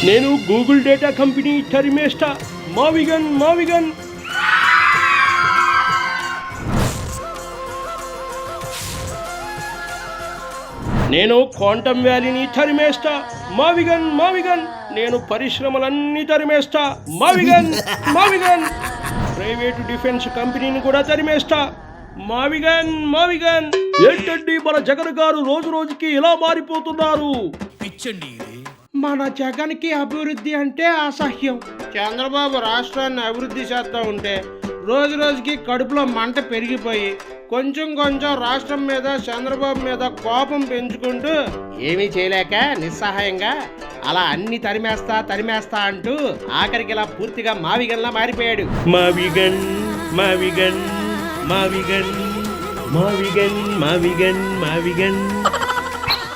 నేను Google data company టర్మేస్టా మావిగన్. నేను quantum వ్యాలీని తరిమేస్తా మావిగన్. నేను పరిశ్రమలన్నీ తరిమేస్తా మావిగన్. ప్రైవేటు డిఫెన్స్ కంపెనీని కూడా తరిమేస్తా మావిగన్. ఏంటండి మన జగన్ గారు రోజు రోజుకి ఇలా మారిపోతున్నారు? పిచ్చండి ఇది. మన జగన్కి అభివృద్ధి అంటే అసహ్యం. చంద్రబాబు రాష్ట్రాన్ని అభివృద్ధి చేస్తూ ఉంటే రోజు రోజుకి కడుపులో మంట పెరిగిపోయి కొంచెం రాష్ట్రం మీద చంద్రబాబు మీద కోపం పెంచుకుంటూ ఏమీ చేయలేక నిస్సహాయంగా అలా అన్ని తరిమేస్తా అంటూ ఆఖరికి ఇలా పూర్తిగా మావిగన్లా మారిపోయాడు. మావిగన్.